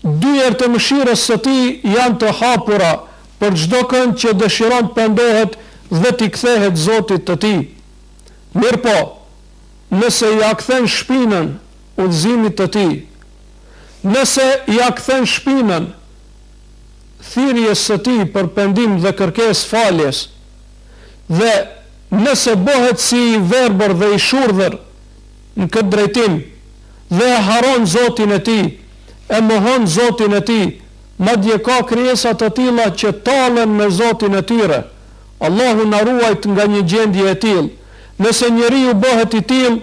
dyert e mëshirës së tij janë të hapura për çdo kënd që dëshiron të pendohet dhe t'i kthehet Zotit të tij. Mirpo, nëse ja kthen shpinën udhëzimit të tij, nëse ja kthen shpinën thirrjes së tij për pendim dhe kërkesë faljes, dhe nëse bëhet si i verbër dhe i shurdhër në këtë drejtim, dhe e haron Zotin e tij, e mohon Zotin e tij, madje ka krijesa të tilla që tallen me Zotin e tyre. Allahu na ruajt nga një gjendje e tillë. Nëse njeriu bëhet i tillë,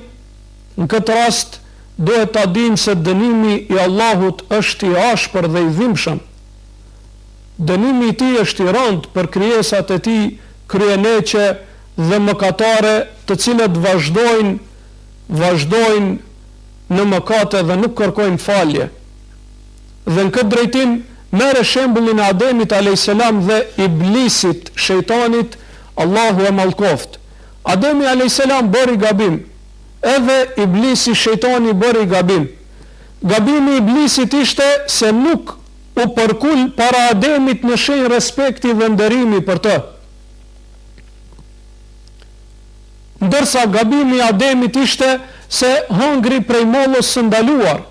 në këtë rast duhet ta dimë se dënimi i Allahut është i ashpër dhe i dhimbshëm. Dënimi i tij është i rëndë për krijesat e tij kryeneqe dhe mëkatare, të cilët vazhdojnë në mëkate dhe nuk kërkojnë falje. Dhe në këtë drejtim merre shembullin e Ademit a.s. dhe Iblisit, shejtanit, Allahu e mallkoft. Ademi a.s. bëri gabim, edhe Iblisi, shejtani, bëri gabim. Gabimi i Iblisit ishte se nuk u përkul para Ademit në shenjë respekti dhe nderimi për të. Ndërsa gabimi i Ademit ishte se hëngri prej mollës së ndaluar.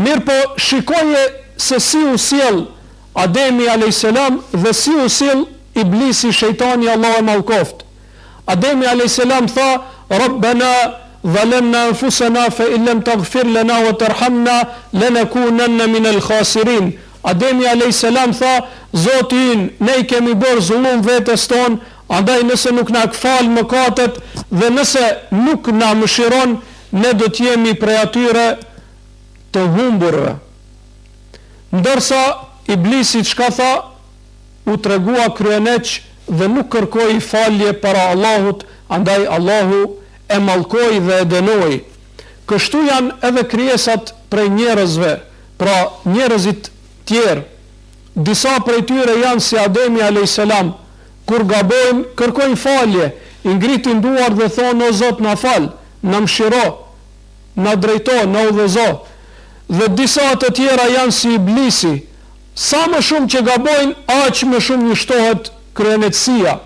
Mirpo shikoje se si u sjell Ademi a.s. dhe si u sjell Iblisi, shejtani, Allah e mallkoft. Ademi a.s. tha: Rabbana zalamna anfusana fa in lam taghfir lana wa tarhamna lanakunanna min al-khasirin. Ademi a.s. tha: Zoti, ne i kemi bërë zullum vetes tonë, andaj nëse nuk na fal mëkatet dhe nëse nuk na mëshiron, ne do të jemi prej atyre të humburve. Ndërsa Iblisi çka tha? U tregua kryeneq dhe nuk kërkoi falje para Allahut, andaj Allahu e mallkoi dhe e dënoi. Kështu janë edhe krijesat prej njerëzve, pra njerëzit tjerë. Disa prej tyre janë si Ademi a.s. Kur gabojnë, kërkojnë falje, i ngritin duar dhe thonë: O Zot, na fal, na mëshiro, na drejto, na udhëzo. Dhe disa të tjera janë si Iblisi. Sa më shumë që gabojnë, aq më shumë njështohet kryenetësia,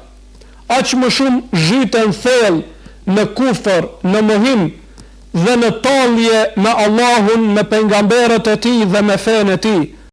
aq më shumë zhyten thellë në kufër, në mohim dhe në tallje me Allahun, me pejgamberët e tij dhe me fenë e tij.